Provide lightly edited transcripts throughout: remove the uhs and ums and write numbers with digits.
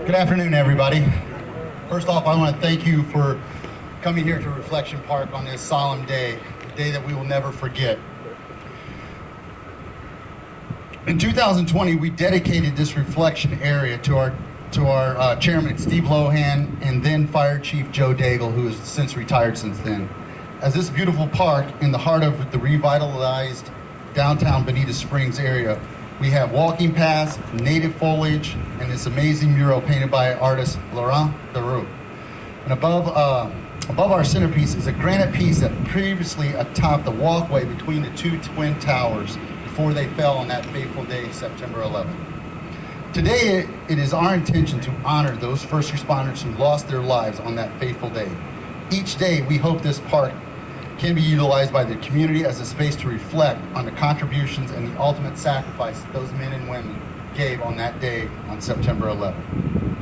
Good afternoon, everybody. First off, I want to thank you for coming here to Reflection Park on this solemn day, a day that we will never forget. In 2020, we dedicated this reflection area to our chairman, Steve Lohan, and then Fire Chief Joe Daigle, who has since retired since then. As this beautiful park in the heart of the revitalized downtown Bonita Springs area, we have walking paths, native foliage, and this amazing mural painted by artist Laurent Daroux. And above our centerpiece is a granite piece that previously atop the walkway between the two twin towers before they fell on that fateful day, September 11th. Today, it is our intention to honor those first responders who lost their lives on that fateful day. Each day, we hope this park can be utilized by the community as a space to reflect on the contributions and the ultimate sacrifice that those men and women gave on that day on September 11th.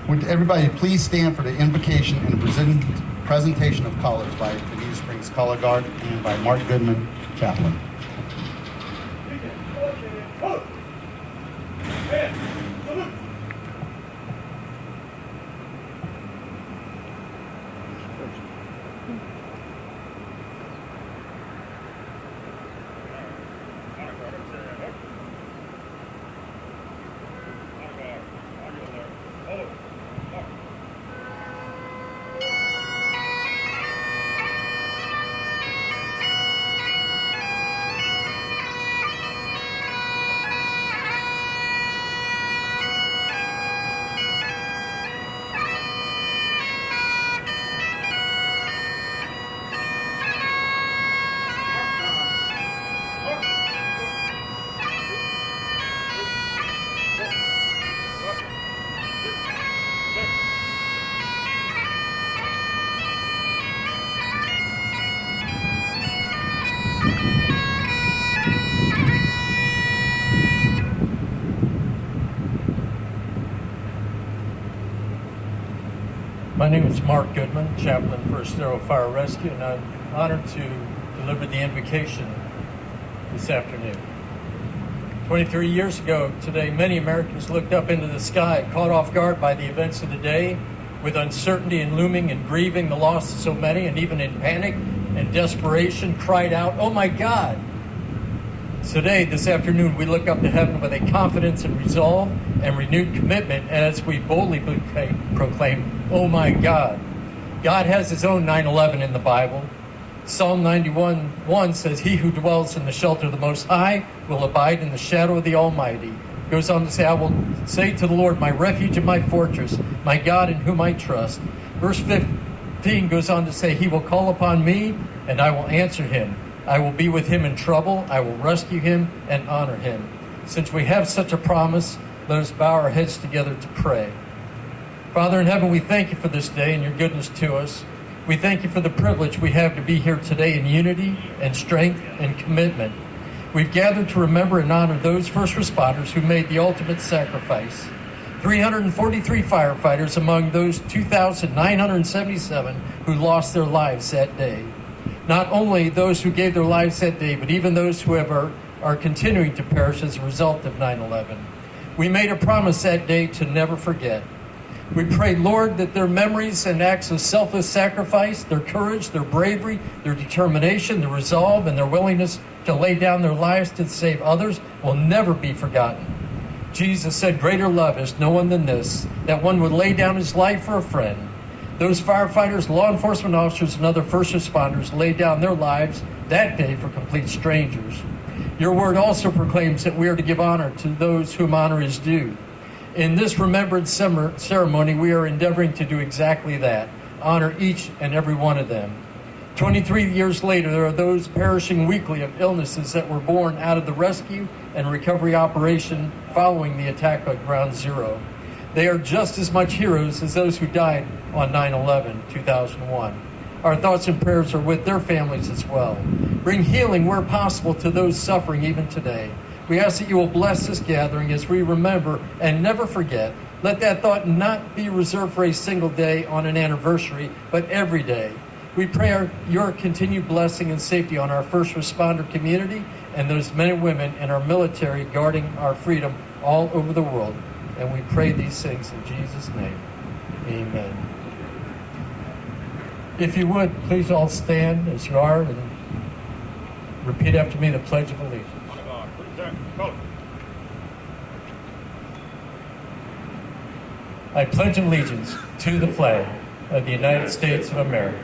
Would everybody please stand for the invocation and the presentation of colors by Bonita Springs Color Guard and by Mark Goodman, chaplain. My name is Mark Goodman, chaplain for Estero Fire Rescue, and I'm honored to deliver the invocation this afternoon. 23 years ago today, many Americans looked up into the sky, caught off guard by the events of the day, with uncertainty and looming and grieving the loss of so many, and even in panic and desperation cried out, "Oh my God!" Today, this afternoon, we look up to heaven with a confidence and resolve and renewed commitment as we boldly proclaim, "Oh my God." God has his own 9/11 in the Bible. Psalm 91:1 says, "He who dwells in the shelter of the Most High will abide in the shadow of the Almighty." Goes on to say, "I will say to the Lord, my refuge and my fortress, my God in whom I trust." Verse 15 goes on to say, "He will call upon me and I will answer him. I will be with him in trouble. I will rescue him and honor him." Since we have such a promise, let us bow our heads together to pray. Father in heaven, we thank you for this day and your goodness to us. We thank you for the privilege we have to be here today in unity and strength and commitment. We've gathered to remember and honor those first responders who made the ultimate sacrifice. 343 firefighters among those 2,977 who lost their lives that day. Not only those who gave their lives that day, but even those who are continuing to perish as a result of 9/11. We made a promise that day to never forget. We pray, Lord, that their memories and acts of selfless sacrifice, their courage, their bravery, their determination, their resolve, and their willingness to lay down their lives to save others will never be forgotten. Jesus said, "Greater love is no one than this, that one would lay down his life for a friend." Those firefighters, law enforcement officers, and other first responders laid down their lives that day for complete strangers. Your word also proclaims that we are to give honor to those whom honor is due. In this remembrance ceremony, we are endeavoring to do exactly that, honor each and every one of them. 23 years later, there are those perishing weekly of illnesses that were born out of the rescue and recovery operation following the attack on Ground Zero. They are just as much heroes as those who died on 9/11/2001. Our thoughts and prayers are with their families as well. Bring healing where possible to those suffering even today. We ask that you will bless this gathering as we remember and never forget. Let that thought not be reserved for a single day on an anniversary, but every day. We pray your continued blessing and safety on our first responder community and those men and women in our military guarding our freedom all over the world. And we pray these things in Jesus' name. Amen. If you would, please all stand as you are and repeat after me the Pledge of Allegiance. I pledge allegiance to the flag of the United States of America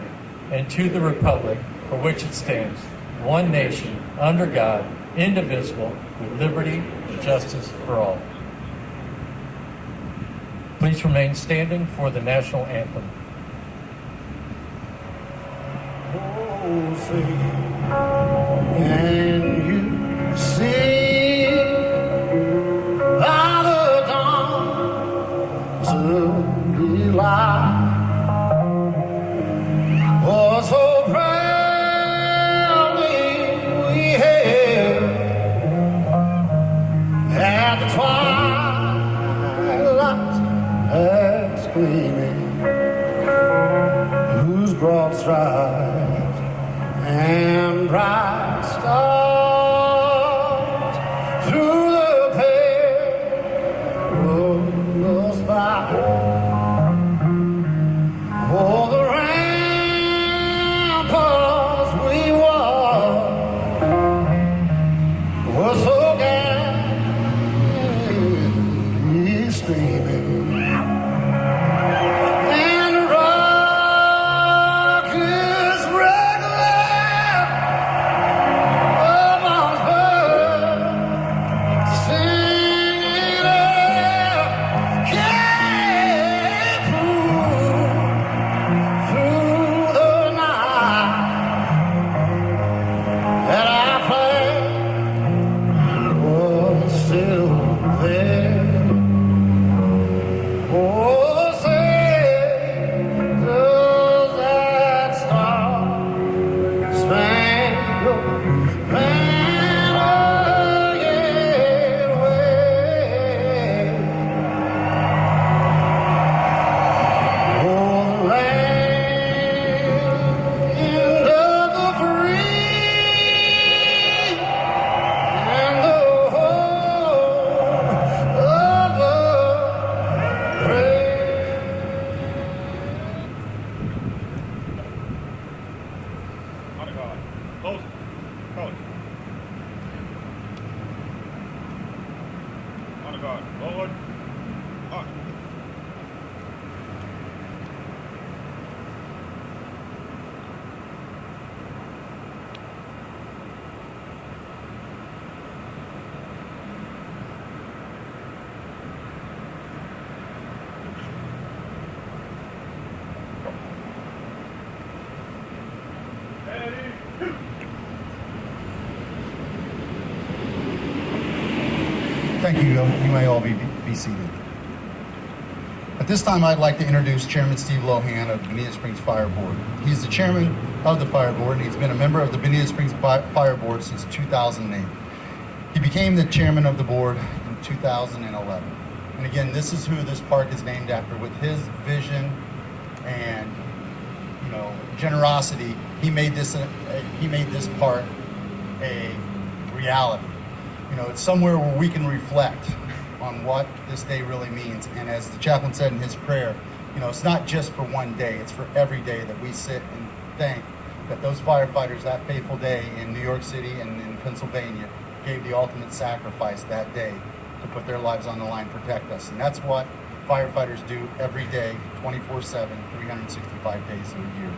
and to the republic for which it stands, one nation, under God, indivisible, with liberty and justice for all. Please remain standing for the national anthem. Oh, sing, can you see by the dawn's early light? Oh, so proudly we hailed at the twilight's gleaming, whose broad strides and bright stars through the perilous fight. Oh, the ramparts we walked were so gallantly streaming. Thank you. You may all be seated. At this time, I'd like to introduce Chairman Steve Lohan of the Bonita Springs Fire Board. He's the chairman of the Fire Board, and he's been a member of the Bonita Springs Fire Board since 2008. He became the chairman of the board in 2011. And again, this is who this park is named after. With his vision and generosity, he made this park a reality. It's somewhere where we can reflect on what this day really means. And as the chaplain said in his prayer, it's not just for one day, it's for every day that we sit and thank that those firefighters that fateful day in New York City and in Pennsylvania gave the ultimate sacrifice that day to put their lives on the line, protect us. And that's what firefighters do every day, 24/7, 365 days a year.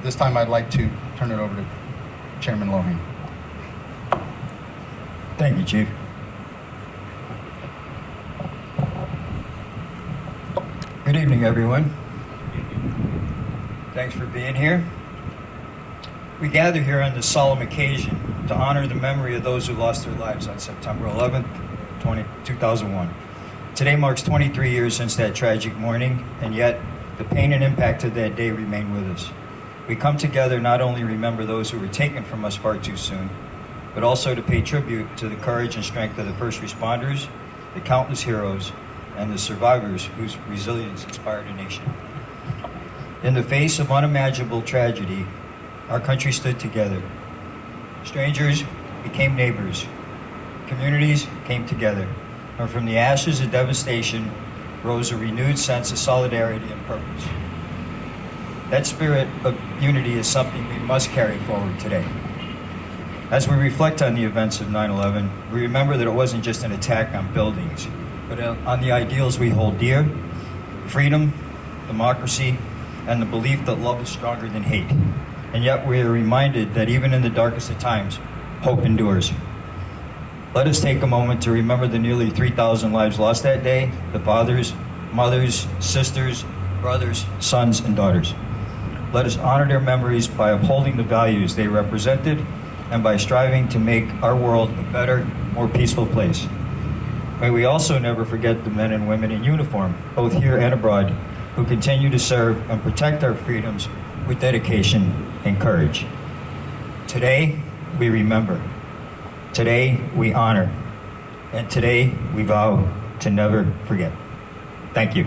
This time I'd like to turn it over to Chairman Lohan. Thank you, Chief. Good evening, everyone. Thanks for being here. We gather here on this solemn occasion to honor the memory of those who lost their lives on September 11th, 2001. Today marks 23 years since that tragic morning, and yet the pain and impact of that day remain with us. We come together not only to remember those who were taken from us far too soon, but also to pay tribute to the courage and strength of the first responders, the countless heroes, and the survivors whose resilience inspired a nation. In the face of unimaginable tragedy, our country stood together. Strangers became neighbors. Communities came together. and from the ashes of devastation rose a renewed sense of solidarity and purpose. That spirit of unity is something we must carry forward today. As we reflect on the events of 9/11, we remember that it wasn't just an attack on buildings, but on the ideals we hold dear: freedom, democracy, and the belief that love is stronger than hate. And yet we are reminded that even in the darkest of times, hope endures. Let us take a moment to remember the nearly 3,000 lives lost that day, the fathers, mothers, sisters, brothers, sons, and daughters. Let us honor their memories by upholding the values they represented and by striving to make our world a better, more peaceful place. May we also never forget the men and women in uniform, both here and abroad, who continue to serve and protect our freedoms with dedication and courage. Today, we remember. Today, we honor. And today, we vow to never forget. Thank you.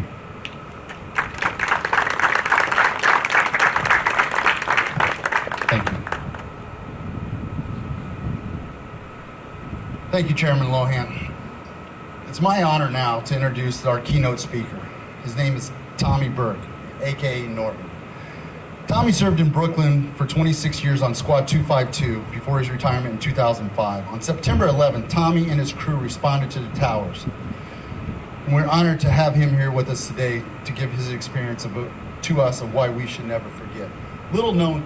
Thank you. Thank you, Chairman Lohan. It's my honor now to introduce our keynote speaker. His name is Tommy Burke, aka Norton. Tommy served in Brooklyn for 26 years on Squad 252 before his retirement in 2005. On September 11th, Tommy and his crew responded to the towers. And we're honored to have him here with us today to give his experience to us of why we should never forget. Little known,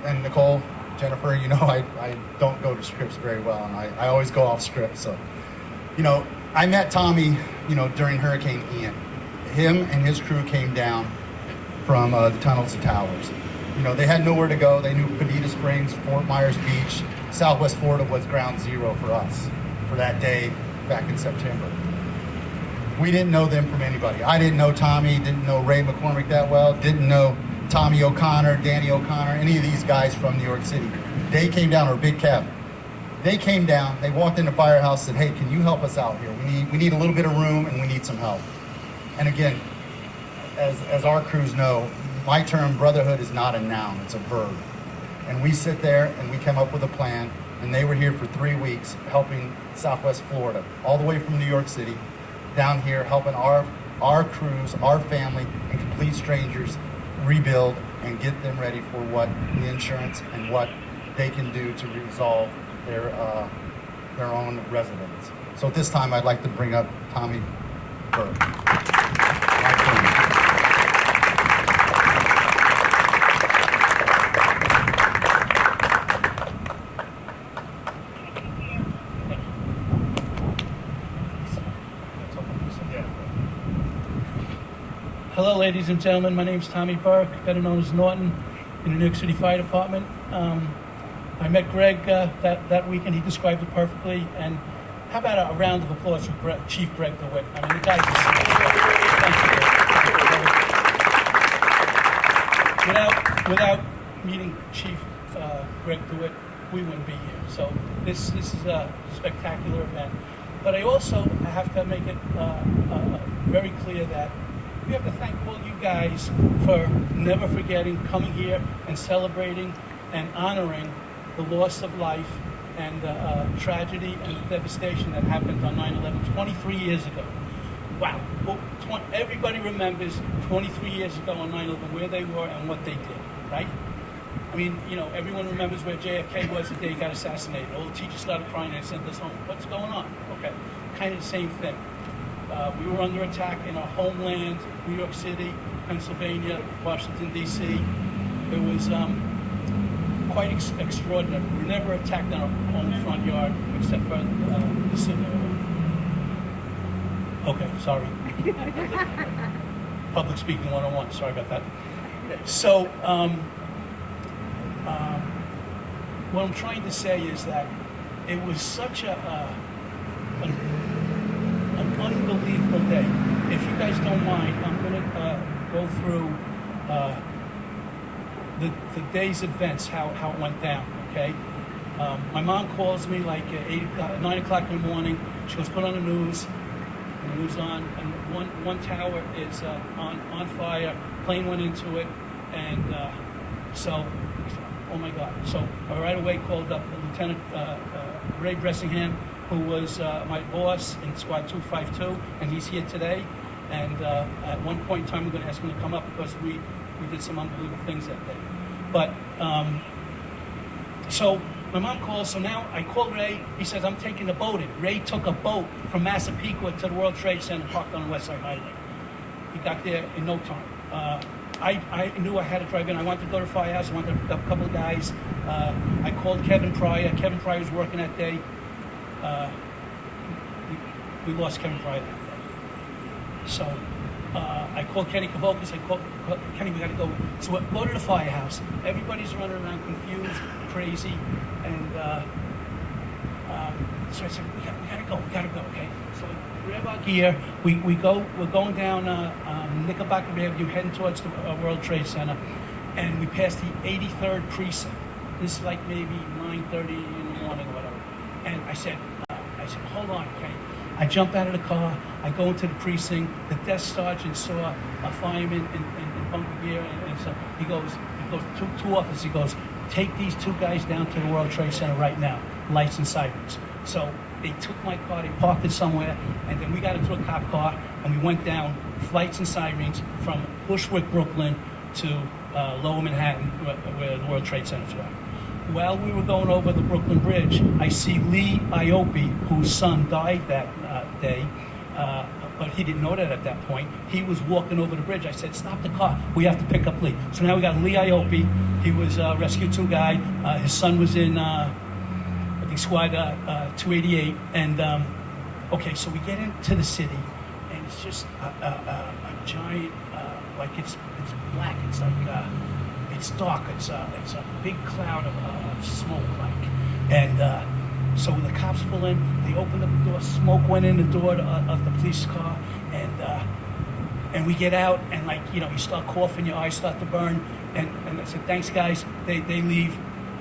and Nicole, Jennifer, I don't go to scripts very well, and I always go off script. So, I met Tommy, during Hurricane Ian. Him and his crew came down from the tunnels and towers. They had nowhere to go. They knew Bonita Springs, Fort Myers Beach, Southwest Florida was ground zero for us for that day back in September. We didn't know them from anybody. I didn't know Tommy, didn't know Ray McCormick that well, didn't know Tommy O'Connor, Danny O'Connor, any of these guys from New York City. They came down, or Big Kev. They came down, they walked in the firehouse, said, hey, can you help us out here? We need a little bit of room and we need some help. And again, as our crews know, my term brotherhood is not a noun, it's a verb. And we sit there and we come up with a plan, and they were here for 3 weeks helping Southwest Florida, all the way from New York City, down here helping our crews, our family, and complete strangers rebuild and get them ready for what the insurance and what they can do to resolve their own residents. So at this time, I'd like to bring up Tommy Burke. Hello, ladies and gentlemen. My name's Tommy Burke, better known as Norton, in the New York City Fire Department. I met Greg that weekend. He described it perfectly. And how about a round of applause for Chief Greg DeWitt? I mean, the guy's thank you. Without meeting Chief Greg DeWitt, we wouldn't be here. So this is a spectacular event. But I also have to make it very clear that we have to thank all you guys for never forgetting, coming here and celebrating and honoring the loss of life and the tragedy and the devastation that happened on 9/11 23 years ago. Wow. Well, everybody remembers 23 years ago on 9/11 where they were and what they did, right? I mean, everyone remembers where JFK was the day he got assassinated. All the teachers started crying and sent us home. What's going on? Okay, kind of the same thing. We were under attack in our homeland, New York City, Pennsylvania, Washington, D.C. It was quite extraordinary. We were never attacked in our own front yard, except for the city. Okay, sorry. Public speaking 101, sorry about that. So, what I'm trying to say is that it was such an unbelievable day. If you guys don't mind, I'm going to go through the day's events, how it went down, okay? My mom calls me like 9 o'clock in the morning. She goes, put on the news. The news on, and one tower is on fire. Plane went into it, and so, oh my God. So I right away called up Lieutenant Ray Bressingham, who was my boss in Squad 252, and he's here today. And at one point in time, we're going to ask him to come up because we did some unbelievable things that day. But so my mom calls, so now I called Ray. He says, I'm taking the boat in. Ray took a boat from Massapequa to the World Trade Center, parked on the West Side Highway. He got there in no time. I knew I had to drive in. I wanted to go to the firehouse. I wanted to pick up a couple of guys. I called Kevin Pryor. Kevin Pryor was working that day. We lost Kevin Pryor that day. So I called Kenny Kavokas. I called Kenny, we got to go. So we go to the firehouse. Everybody's running around confused, crazy. And so I said, we got to go, okay? So we grab our gear. We're going down Knickerbocker Avenue, heading towards the World Trade Center. And we passed the 83rd precinct. This is like maybe 9:30 in the morning or whatever. And I said, hold on, okay? I jump out of the car. I go into the precinct. The desk sergeant saw a fireman in bunker gear, and so he goes two officers. He goes, take these two guys down to the World Trade Center right now. Lights and sirens. So they took my car. They parked it somewhere, and then we got into a cop car, and we went down lights and sirens from Bushwick, Brooklyn, to Lower Manhattan, where the World Trade Centers were. While we were going over the Brooklyn Bridge, I see Lee Iope, whose son died that day, but he didn't know that at that point. He was walking over the bridge. I said, stop the car. We have to pick up Lee. So now we got Lee Iope. He was a Rescue 2 guy. His son was in, I think, Squad 288. And, okay, so we get into the city, and it's just a giant, like it's black. It's like... it's dark. It's a big cloud of smoke, like, and so when the cops pull in, they open up the door. Smoke went in the door of the police car, and we get out, and like you start coughing, your eyes start to burn, and I said, thanks guys. They leave,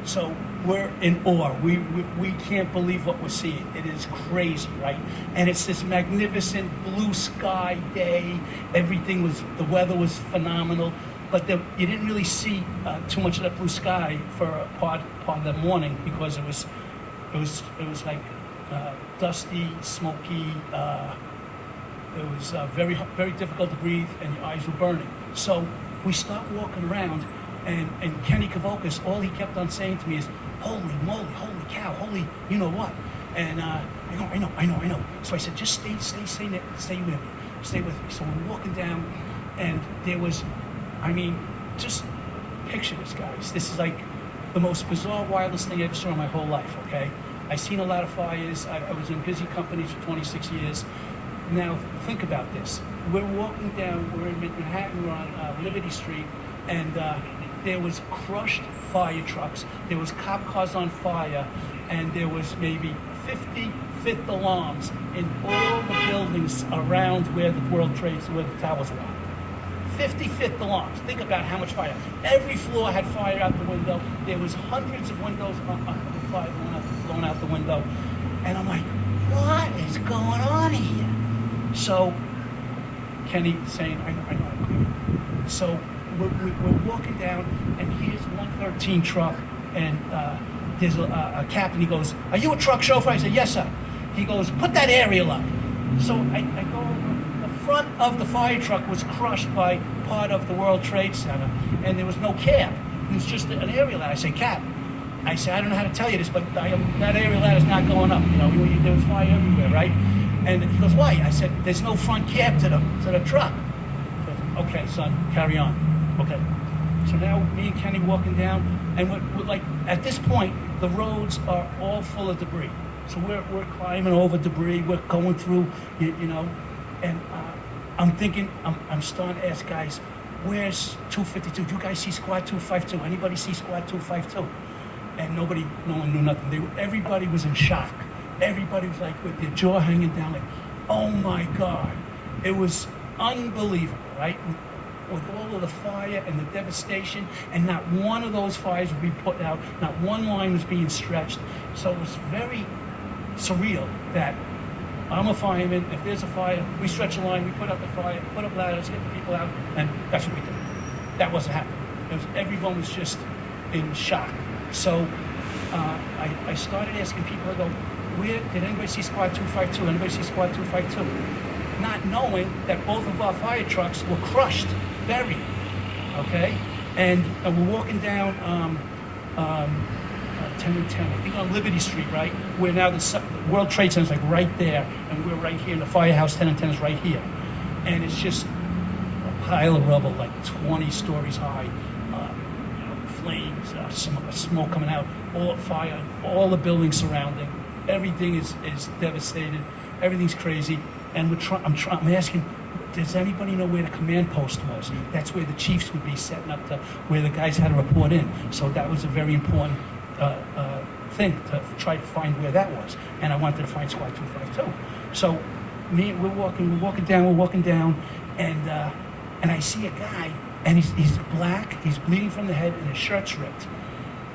so we're in awe. We can't believe what we're seeing. It is crazy, right? And it's this magnificent blue sky day. The weather was phenomenal. But you didn't really see too much of that blue sky for a part of the morning because it was like dusty, smoky. It was very very difficult to breathe, and your eyes were burning. So we stopped walking around, and Kenny Kavokas, all he kept on saying to me is, "Holy moly, holy cow, holy, you know what?" And I know. So I said, "Just stay with me." So we're walking down, and there was. I mean, just picture this, guys. This is like the most bizarre, wildest thing I ever saw in my whole life, okay? I've seen a lot of fires. I was in busy companies for 26 years. Now, think about this. We're walking down, we're in Manhattan, we're on Liberty Street, and there was crushed fire trucks. There was cop cars on fire, and there was maybe 50 fifth alarms in all the buildings around where the World Trade, where the towers were. 55th alarms. Think about how much fire. Every floor had fire out the window. There was hundreds of windows of fire blown out the window. And I'm like, what is going on here? So Kenny saying, I know. So we're walking down, and here's 113 truck, and there's a captain. He goes, are you a truck chauffeur? I said, yes, sir. He goes, put that aerial up. So I go over. The front of the fire truck was crushed by part of the World Trade Center, and there was no cab. It was just an aerial ladder. I said, Cap, I don't know how to tell you this, but that aerial ladder's not going up. There was fire everywhere, right? And he goes, why? I said, there's no front cab to the truck. He goes, okay, son, carry on. Okay. So now me and Kenny walking down, and we're like, at this point, the roads are all full of debris. So we're climbing over debris. We're going through, and I'm thinking, I'm starting to ask guys, where's 252? Do you guys see Squad 252? Anybody see Squad 252? And no one knew nothing. Everybody was in shock. Everybody was like with their jaw hanging down, like, oh my God. It was unbelievable, right? With all of the fire and the devastation, and not one of those fires would be put out, not one line was being stretched. So it was very surreal that I'm a fireman. If there's a fire, we stretch a line, we put out the fire, put up ladders, get the people out, and that's what we did. That wasn't happening. Everyone was just in shock. So I started asking people, I go, where did anybody see Squad 252? Anybody see Squad 252? Not knowing that both of our fire trucks were crushed, buried, okay? And we're walking down 10 and 10, I think on Liberty Street, right? Where now the World Trade Center is like right there, and we're right here, and the firehouse 10 and 10 is right here. And it's just a pile of rubble, like 20 stories high, flames, smoke coming out, all fire, all the buildings surrounding. Everything is devastated. Everything's crazy. And I'm asking, does anybody know where the command post was? That's where the chiefs would be setting up where the guys had to report in. So that was a very important thing to try to find where that was. And I wanted to find Squad 252. So we're walking down, and I see a guy, and he's black, he's bleeding from the head, and his shirt's ripped.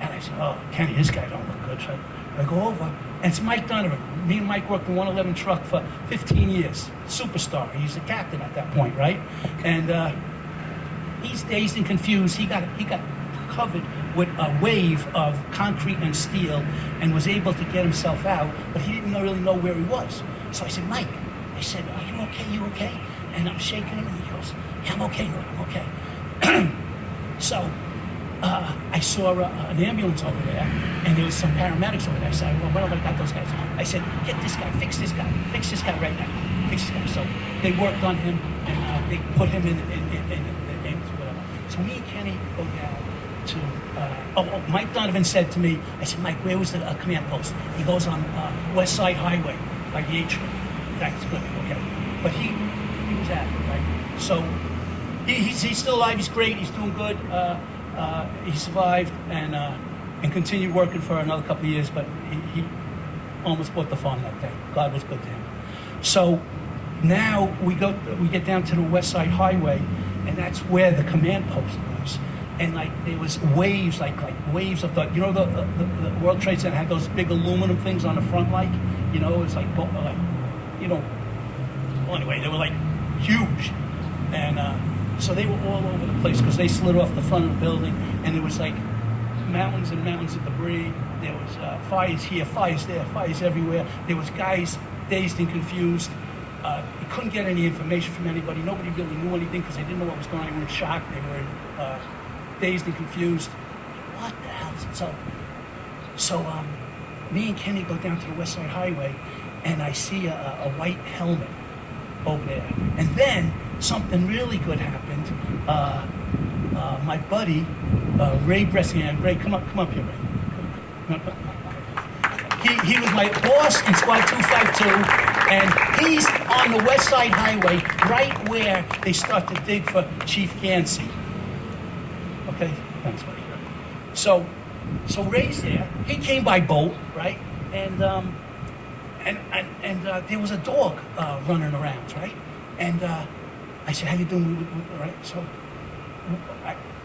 And I said, oh, Kenny, this guy don't look good. So I go over, and it's Mike Donovan. Me and Mike worked the 111 truck for 15 years. Superstar. He's a captain at that point, right? And he's dazed and confused. He got covered with a wave of concrete and steel and was able to get himself out, but he didn't really know where he was. So I said, Mike, I said, are you okay? You okay? And I'm shaking him, and he goes, yeah, I'm okay, Lord, I'm okay. So I saw an ambulance over there, and there was some paramedics over there. I said, well, what have I got those guys? I said, get this guy right now, fix this guy. So they worked on him, and they put him in the ambulance, whatever. So me and Kenny go down to, Mike Donovan said to me, I said, Mike, where was the command post? He goes on West Side Highway by the atrium. That's good, okay. But he was at it, right? So he's still alive, he's great, he's doing good. He survived and continued working for another couple of years, but he almost bought the farm that day. God was good to him. So now we get down to the West Side Highway, and that's where the command post was. And like there was waves, like waves of the the World Trade Center had those big aluminum things on the front, it's like well, anyway, they were like huge, and so they were all over the place because they slid off the front of the building, and there was like mountains and mountains of debris. There was fires here, fires there, fires everywhere. There was guys dazed and confused. You couldn't get any information from anybody. Nobody really knew anything because they didn't know what was going on. They were in shock. They were dazed and confused. What the hell is it? So me and Kenny go down to the West Side Highway, and I see a white helmet over there. And then something really good happened. My buddy, Ray Brescian. Ray, come up here, Ray. He was my boss in Squad 252, and he's on the West Side Highway, right where they start to dig for Chief Gansey. Okay, thanks, buddy. So Ray's there. He came by boat, right? And there was a dog running around, right? And I said, "How you doing?" Right? So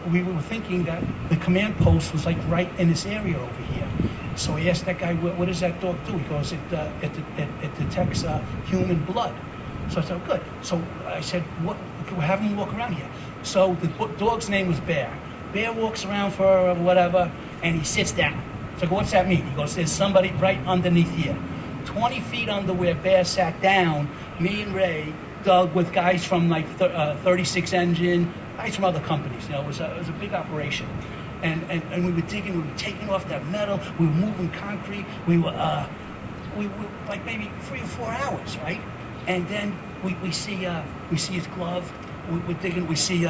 we were thinking that the command post was like right in this area over here. So I asked that guy, "What does that dog do?" He goes, "It detects human blood." So I said, "Oh, good." So I said, "What? Have him walk around here." So the dog's name was Bear. Bear walks around for whatever, and he sits down. So I go, "What's that mean?" He goes, "There's somebody right underneath here." 20 feet under where Bear sat down, me and Ray dug with guys from like 36 Engine, guys from other companies. It was a big operation. And we were digging, we were taking off that metal, we were moving concrete, we were like maybe 3 or 4 hours, right? And then we see his glove, we're digging, we see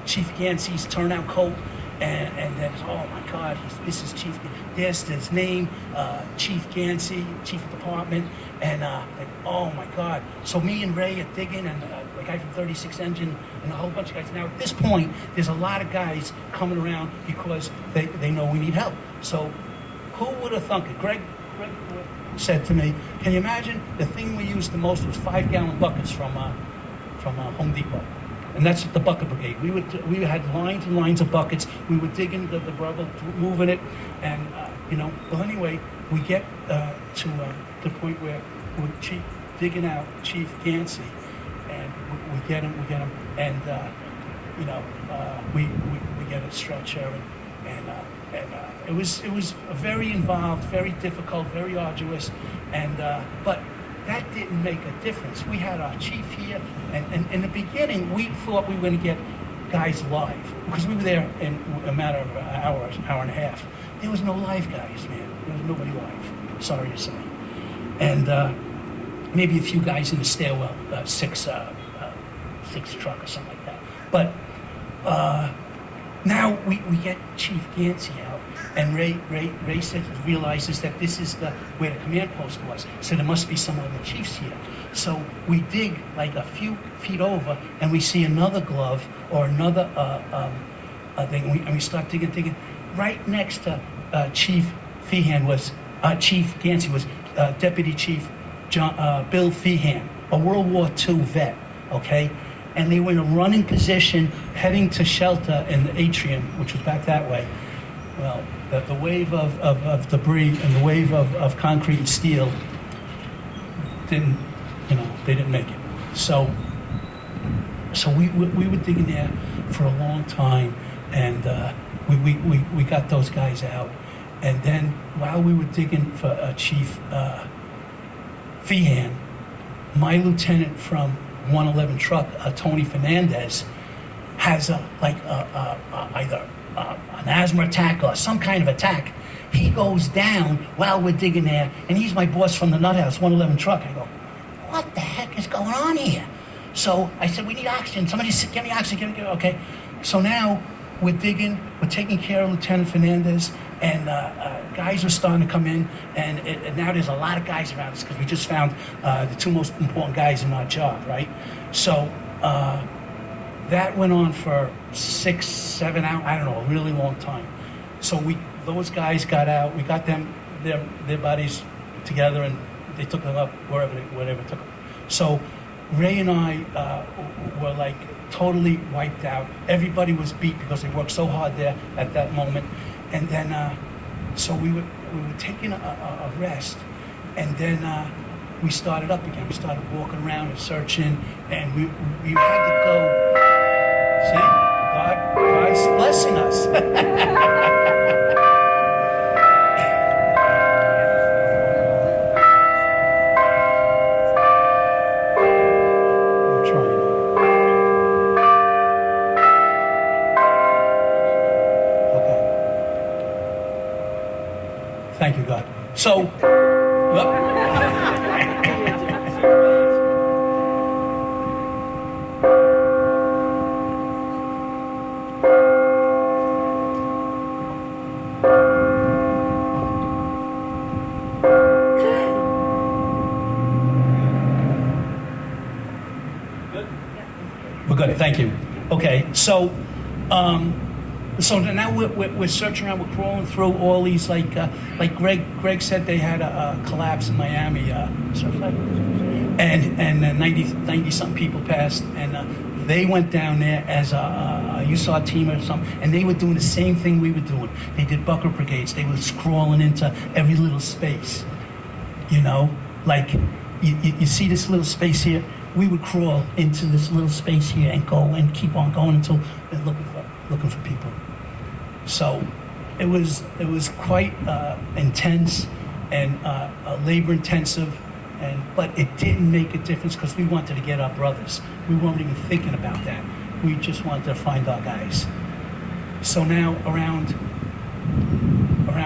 Chief Gansey's turnout coat, and then, oh my God, this is Chief, there's his name, Chief Gansey, Chief of Department, and like, oh my God. So me and Ray are digging, and the guy from 36 Engine, and a whole bunch of guys. Now at this point, there's a lot of guys coming around because they know we need help. So who would have thunk it? Greg said to me, "Can you imagine the thing we used the most was 5-gallon buckets from Home Depot." And that's the bucket brigade. We had lines and lines of buckets. We were digging the rubble, moving it, and Well, anyway, we get to the point where we're digging out Chief Gansey, and we get him, and we get a stretcher, and It was very involved, very difficult, very arduous, and but that didn't make a difference. We had our chief here, and in the beginning, we thought we were going to get guys live because we were there in a matter of an hour and a half. There was no live guys, man. There was nobody live. Sorry to say. And maybe a few guys in the stairwell, six truck or something like that. But now we get Chief Gansey out, and Ray realizes that this is where the command post was. So there must be some other chiefs here. So we dig like a few feet over, and we see another glove or another thing, and we start digging. Right next to Chief Feehan was Chief Gansey was Deputy Chief Bill Feehan, a World War II vet. Okay. And they were in a running position heading to shelter in the atrium, which was back that way. Well, the wave of debris and the wave of concrete and steel they didn't make it. So we were digging there for a long time, and we got those guys out. And then while we were digging for Chief Feehan, my lieutenant from 111 truck, Tony Fernandez, has either an asthma attack or some kind of attack. He goes down while we're digging there, and he's my boss from the Nut House, 111 truck. I go, what the heck is going on here? So I said, we need oxygen. Somebody get me oxygen. Okay. So now we're digging, we're taking care of Lieutenant Fernandez, and guys are starting to come in, and now there's a lot of guys around us because we just found the two most important guys in our job, right? So that went on for 6, 7 hours, I don't know, a really long time. So those guys got out, we got them, their bodies together, and they took them up wherever took them. So Ray and I were like totally wiped out. Everybody was beat because they worked so hard there at that moment. And then, so we were taking a rest, and then we started up again. We started walking around and searching, and we had to go. See, God's blessing us. Thank you, God. So, we're good. Thank you. Okay, so. So now we're searching around, we're crawling through all these, like Greg said, they had a collapse in Miami, and 90-something people passed, and they went down there as a USAR team or something, and they were doing the same thing we were doing. They did bucket brigades. They were crawling into every little space, like you see this little space here. We would crawl into this little space here and go and keep on going until they're looking for people. So it was quite intense and labor intensive, but it didn't make a difference because we wanted to get our brothers. We weren't even thinking about that. We just wanted to find our guys. So now around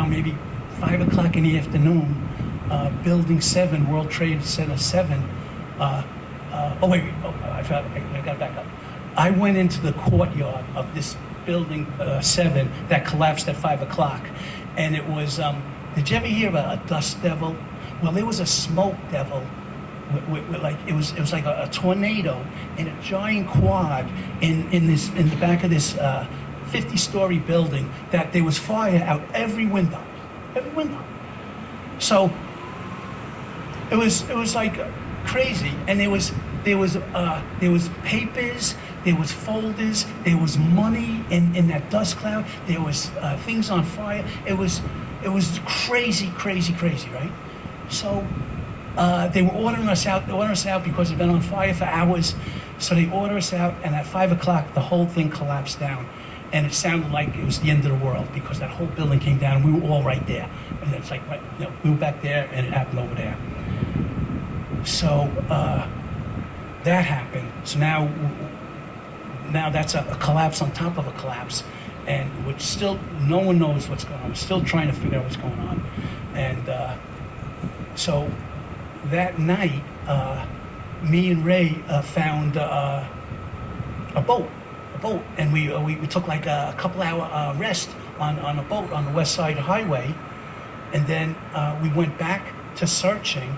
maybe 5 o'clock in the afternoon, Building 7, World Trade Center 7. I got to back up. I went into the courtyard of this Building 7 that collapsed at 5 o'clock, and it was. Did you ever hear about a dust devil? Well, there was a smoke devil. With like it was like a tornado in a giant quad in the back of this 50-story building. That there was fire out every window. So it was like crazy, and there was papers, there was folders, there was money in that dust cloud, there was things on fire. It was crazy, right? So they were ordering us out. They ordered us out because it'd been on fire for hours. So they order us out, and at 5 o'clock, the whole thing collapsed down. and it sounded like it was the end of the world because that whole building came down and we were all right there. And it's like, right, we were back there and it happened over there. So that happened. So now that's a collapse on top of a collapse, and which still no one knows what's going on. We're still trying to figure out what's going on, and so that night, me and Ray found a boat, and we took like a couple-hour rest on a boat on the West Side Highway, and then we went back to searching,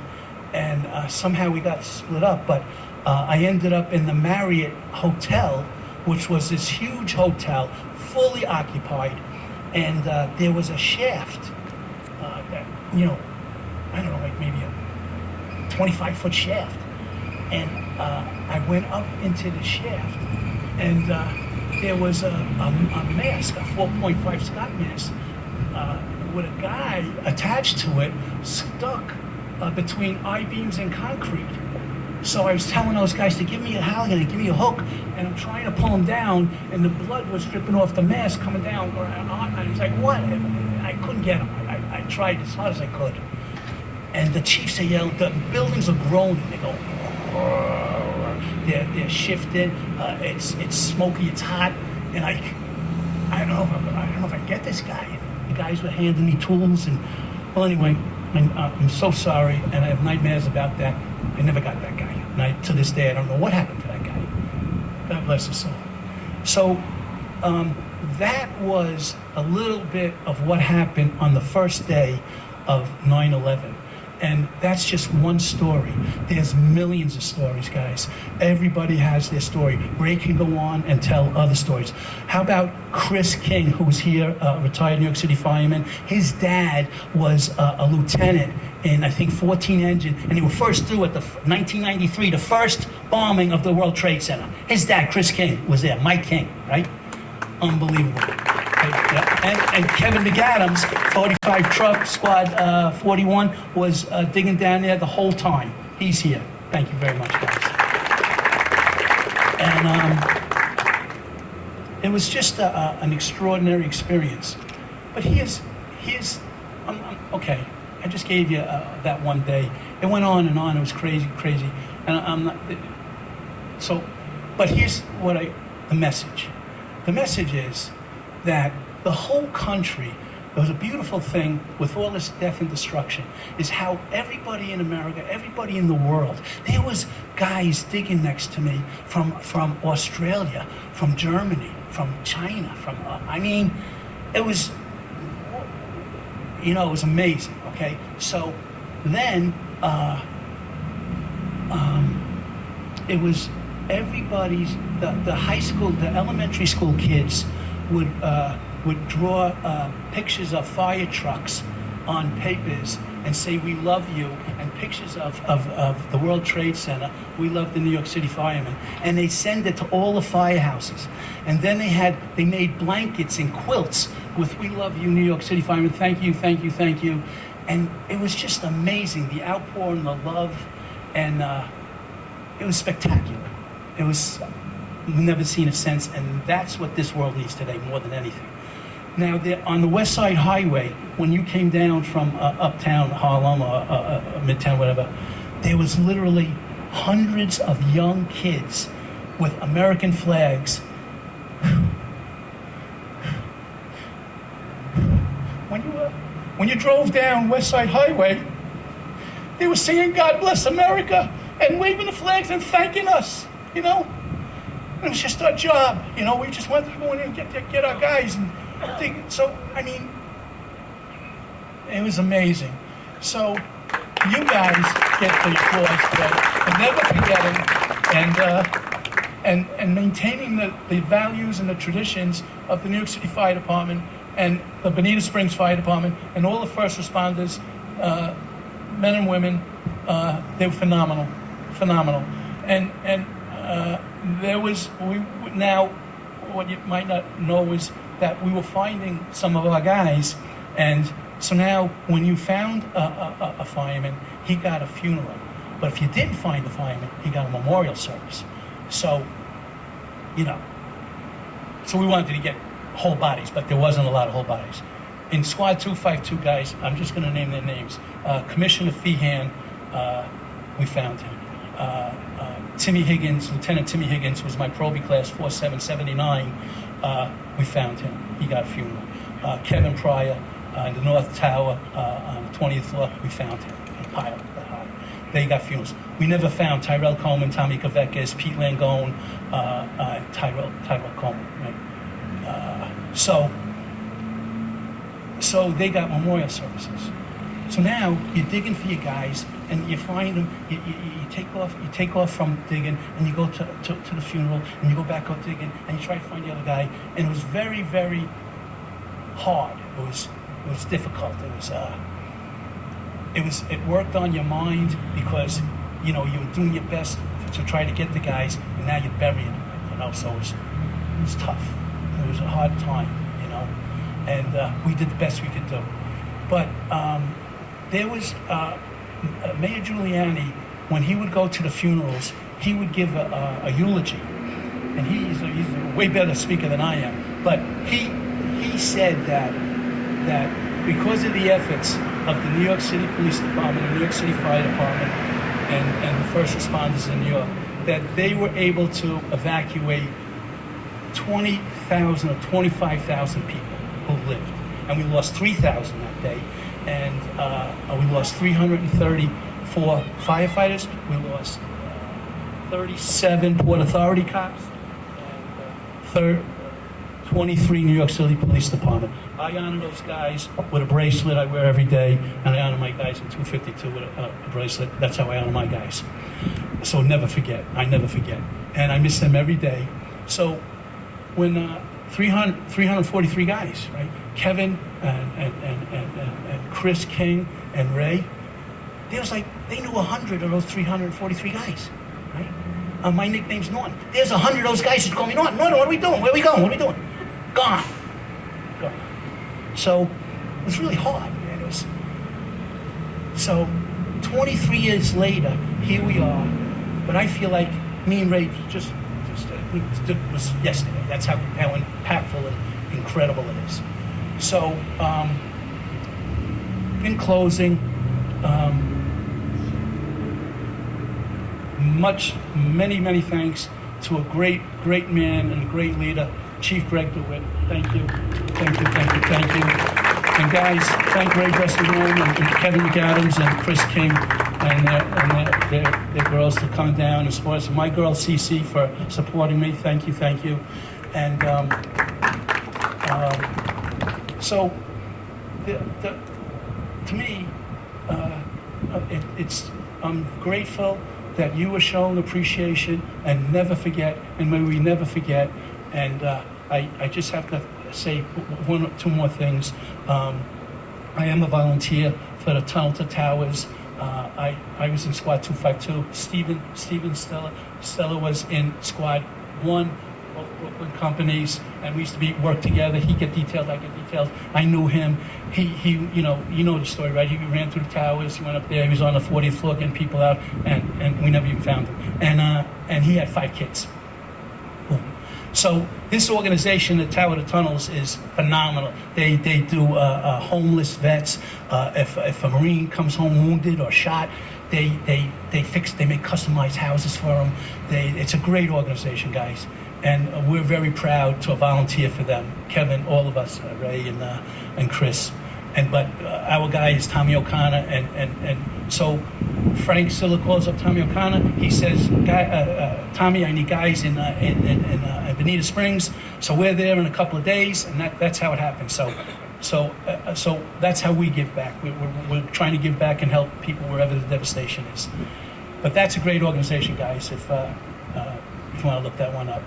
and somehow we got split up, but I ended up in the Marriott Hotel, which was this huge hotel, fully occupied, and there was a shaft that, I don't know, like maybe a 25-foot shaft. And I went up into the shaft, and there was a mask, a 4.5 Scott mask, with a guy attached to it, stuck between I-beams and concrete. So I was telling those guys to give me a halligan and give me a hook, and I'm trying to pull him down, and the blood was dripping off the mask coming down. And I was like, what? I couldn't get him. I tried as hard as I could. And the chiefs are yelling, the buildings are groaning. They go, they're shifting. It's smoky. It's hot. And I don't know if I can get this guy. And the guys were handing me tools. And well, anyway, I'm so sorry, and I have nightmares about that. I never got that guy. And to this day, I don't know what happened to that guy. God bless his soul. So that was a little bit of what happened on the first day of 9/11. And that's just one story. There's millions of stories, guys. Everybody has their story. Ray can go on and tell other stories. How about Chris King, who was here, retired New York City fireman? His dad was a lieutenant in, I think, 14 Engine, and he was first through at the 1993, the first bombing of the World Trade Center. His dad, Chris King, was there. Mike King, right? Unbelievable. And Kevin McAdams, 45 Truck Squad 41, was digging down there the whole time. He's here. Thank you very much, guys. And it was just an extraordinary experience. But here's okay. I just gave you that one day. It went on and on. It was crazy. And I'm not. So, but here's the message. The message is that the whole country, it was a beautiful thing with all this death and destruction, is how everybody in America, everybody in the world, there was guys digging next to me from Australia, from Germany, from China, it was, it was amazing, okay? So then, it was everybody's, the high school, the elementary school kids would draw pictures of fire trucks on papers and say, we love you, and pictures of the World Trade Center, we love the New York City firemen, and they send it to all the firehouses. And then they made blankets and quilts with, we love you, New York City firemen, thank you, thank you, thank you. And it was just amazing, the outpour and the love, and it was spectacular. It was, we've never seen it since, and that's what this world needs today more than anything. Now, on the West Side Highway, when you came down from uptown Harlem or Midtown, whatever, there was literally hundreds of young kids with American flags. When you drove down West Side Highway, they were singing "God Bless America" and waving the flags and thanking us. It was just our job. We just wanted to go in and get our guys. And it was amazing. So you guys get the applause today. And never forgetting and maintaining the values and the traditions of the New York City Fire Department and the Bonita Springs Fire Department and all the first responders, men and women. They were phenomenal. And now what you might not know is that we were finding some of our guys, and so now when you found a fireman, he got a funeral. But if you didn't find a fireman, he got a memorial service. So, so we wanted to get whole bodies, but there wasn't a lot of whole bodies. In Squad 252, guys, I'm just going to name their names. Commissioner Feehan, we found him. Timmy Higgins, Lieutenant Timmy Higgins, was my probie class 4779. We found him. He got a funeral. Kevin Pryor in the North Tower on the 20th floor, we found him. A pile that high. They got funerals. We never found Tyrell Coleman, Tommy Kavekis, Pete Langone, Tyrell Coleman. Right? So they got memorial services. So now you're digging for your guys, and you find them. You take off from digging, and you go to the funeral, and you go back out digging, and you try to find the other guy. And it was very, very hard. It was difficult. It worked on your mind because you were doing your best to try to get the guys, and now you're burying them. So it was tough. It was a hard time, and we did the best we could do. But there was Mayor Giuliani, when he would go to the funerals, he would give a eulogy, and he's a way better speaker than I am. But he said that because of the efforts of the New York City Police Department, the New York City Fire Department, and the first responders in New York, that they were able to evacuate 20,000 or 25,000 people who lived, and we lost 3,000 that day. And we lost 334 firefighters. We lost 37 Port Authority cops, and 23 New York City Police Department. I honor those guys with a bracelet I wear every day, and I honor my guys in 252 with a bracelet. That's how I honor my guys. So never forget. I never forget. And I miss them every day. So when 343 guys, right? Kevin and Chris King and Ray, they knew 100 of those 343 guys, right? My nickname's Norton. There's 100 of those guys who call me Norton. Norton, what are we doing? Where are we going? What are we doing? Gone. So it was really hard, man. So 23 years later, here we are. But I feel like me and Ray just it was yesterday. That's how impactful and incredible it is. So, in closing, many thanks to a great man and a great leader, Chief Greg DeWitt. Thank you. And guys, thank Ray Bresselman and Kevin McAdams and Chris King and their girls to come down and support us. My girl CC for supporting me. Thank you. And so, to me, I'm grateful that you were shown appreciation, and never forget, and may we never forget. And I just have to say one or two more things. I am a volunteer for the Tunnel to Towers. I was in Squad 252. Steven Stella was in Squad 1, both Brooklyn companies, and we used to work together. He get detailed, I get detailed. I knew him. He you know the story, right? He ran through the towers. He went up there. He was on the 40th floor getting people out, and we never even found him. And he had 5 kids. Boom. So this organization, the Tower to Tunnels, is phenomenal. They do homeless vets. If a Marine comes home wounded or shot, they make customized houses for them. It's a great organization, guys. And we're very proud to volunteer for them. Kevin, all of us, Ray and Chris. But our guy is Tommy O'Connor, and so Frank Silla calls up Tommy O'Connor. He says, Tommy, I need guys in Bonita Springs. So we're there in a couple of days, and that's how it happened. So that's how we give back. We're trying to give back and help people wherever the devastation is. But that's a great organization, guys. If you want to look that one up.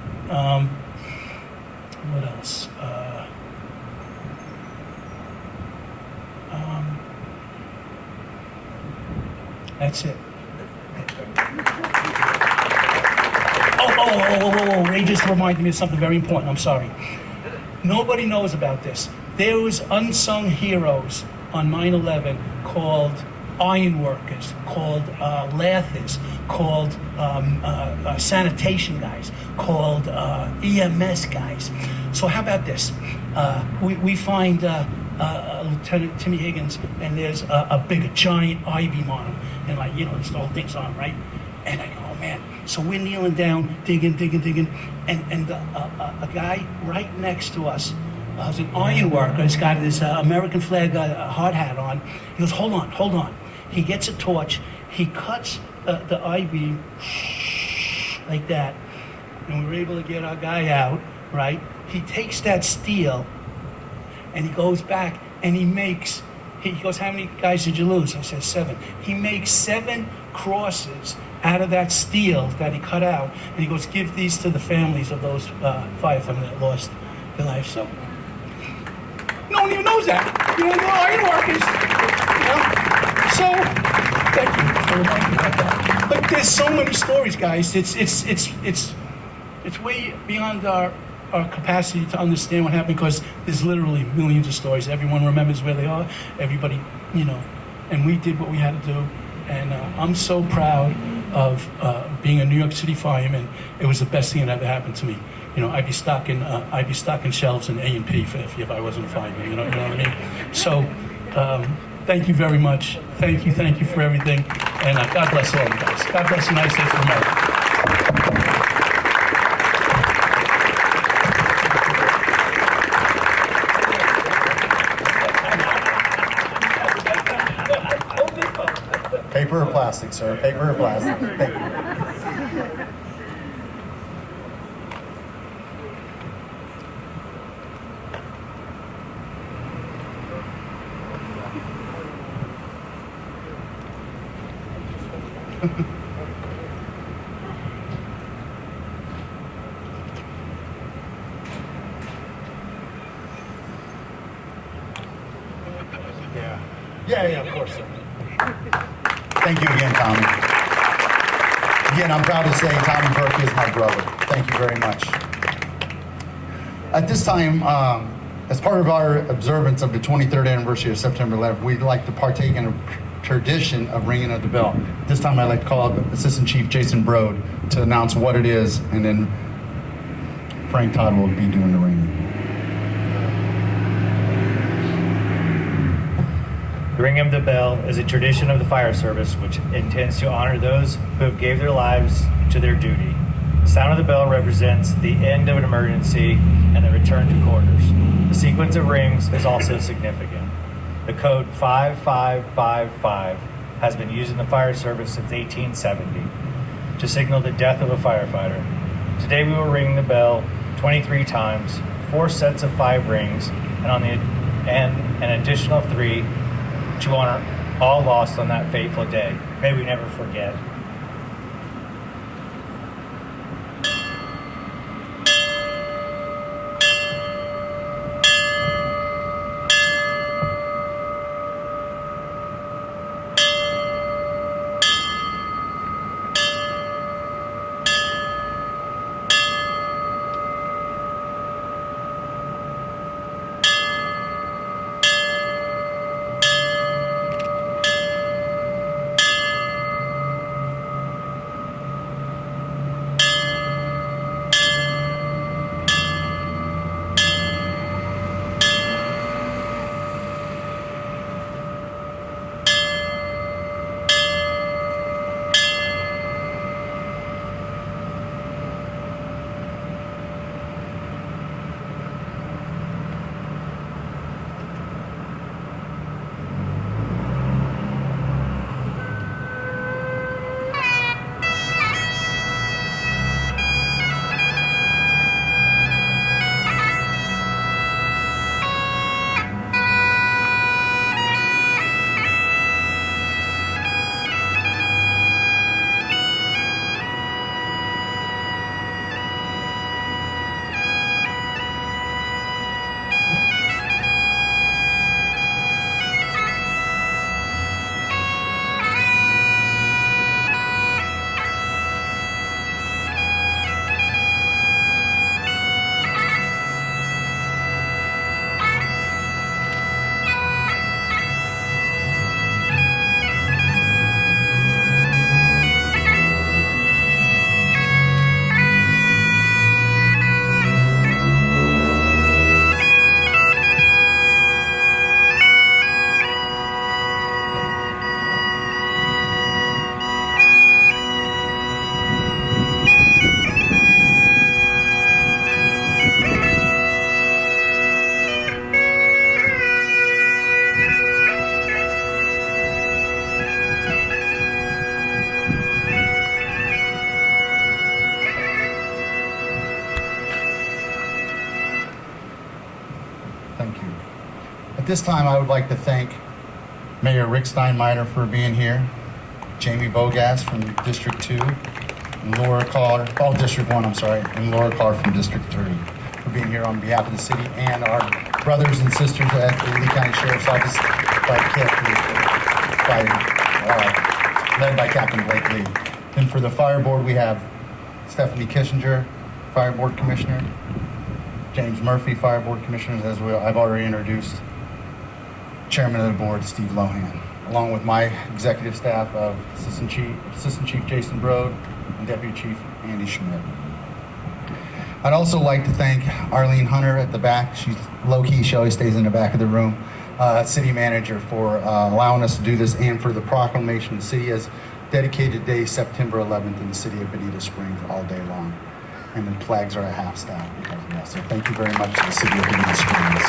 What else? That's it. Oh, Ray just reminded me of something very important. I'm sorry. Nobody knows about this. There was unsung heroes on 9/11 called iron workers, called lathers, called sanitation guys, called EMS guys. So how about this? We find Lieutenant Timmy Higgins, and there's a big, giant I-beam on him, and like, this whole thing's on, right? And I go, oh man. So we're kneeling down, digging, and a guy right next to us, who's an iron worker, he's got his American flag hard hat on. He goes, hold on. He gets a torch, he cuts the I-beam like that, and we're able to get our guy out, right? He takes that steel, and he goes back, and he goes, how many guys did you lose? I said 7. He makes 7 crosses out of that steel that he cut out, and he goes, give these to the families of those firefighter that lost their life. So no one even knows that. They're iron workers. So thank you for reminding me about that. But there's so many stories, guys. It's way beyond our capacity to understand what happened, because there's literally millions of stories. Everyone remembers where they are. Everybody, and we did what we had to do. And I'm so proud of being a New York City fireman. It was the best thing that ever happened to me. I'd be stocking shelves in A&P if I wasn't a fireman. You know what I mean? So, thank you very much. Thank you for everything. And God bless all you guys. God bless the United States of America. Paper or plastic, sir? Paper or plastic? Thank you. Yeah, of course, sir. Thank you again, Tommy. Again, I'm proud to say Tommy Burke is my brother. Thank you very much. At this time, as part of our observance of the 23rd anniversary of September 11th, we'd like to partake in a tradition of ringing of the bell. This time I'd like to call up Assistant Chief Jason Brode to announce what it is, and then Frank Todd will be doing the ringing. The ringing of the bell is a tradition of the fire service which intends to honor those who have gave their lives to their duty. The sound of the bell represents the end of an emergency and the return to quarters. The sequence of rings is also significant. The code 5555 has been used in the fire service since 1870 to signal the death of a firefighter. Today we will ring the bell 23 times, 4 sets of 5 rings, and an additional 3 to honor all lost on that fateful day. May we never forget. this time, I would like to thank Mayor Rick Steinmeier for being here, Jamie Bogas from District 2, and Laura Carr, District 1, I'm sorry, and Laura Carr from District 3 for being here on behalf of the city, and our brothers and sisters at the Lee County Sheriff's Office led by Captain Blake Lee. And for the Fire Board, we have Stephanie Kissinger, Fire Board Commissioner, James Murphy, Fire Board Commissioners, as well. I've already introduced Chairman of the Board, Steve Lohan, along with my executive staff of Assistant Chief Jason Brode and Deputy Chief Andy Schmidt. I'd also like to thank Arlene Hunter at the back. She's low-key, she always stays in the back of the room. City Manager for allowing us to do this, and for the proclamation. The city has dedicated day September 11th in the city of Bonita Springs all day long. And the flags are at half staff because of that. So thank you very much to the city of Bonita Springs.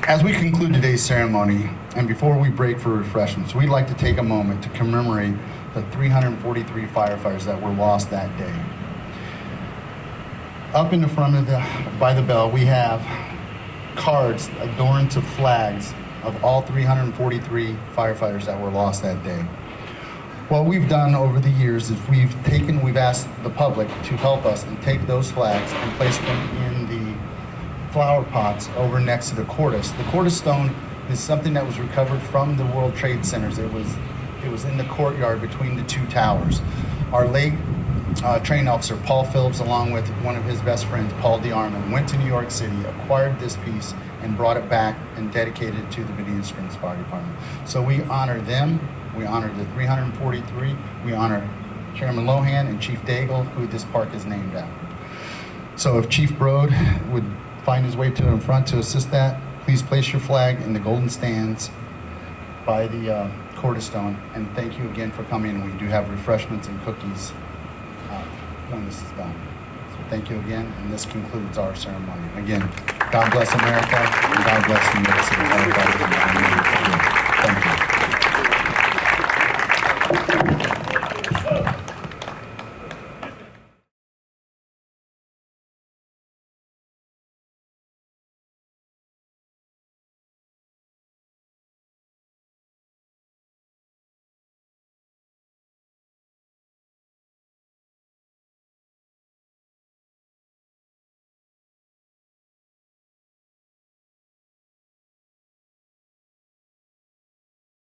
As we conclude today's ceremony, and before we break for refreshments, we'd like to take a moment to commemorate the 343 firefighters that were lost that day. Up in the front of by the bell, we have cards adorned to flags of all 343 firefighters that were lost that day. What we've done over the years is we've asked the public to help us and take those flags and place them in the flower pots over next to the Cortis. The Cortis stone is something that was recovered from the World Trade Centers. It was in the courtyard between the two towers. Our late trained officer, Paul Phillips, along with one of his best friends, Paul DeArmond, went to New York City, acquired this piece, and brought it back and dedicated it to the Bonita Springs Fire Department. So we honor them. We honor the 343. We honor Chairman Lohan and Chief Daigle, who this park is named after. So if Chief Brode would find his way to in front to assist that, please place your flag in the golden stands by the Cornerstone. And thank you again for coming. We do have refreshments and cookies when this is done. So thank you again, and this concludes our ceremony. Again, God bless America, and God bless New York City. Everybody, thank you.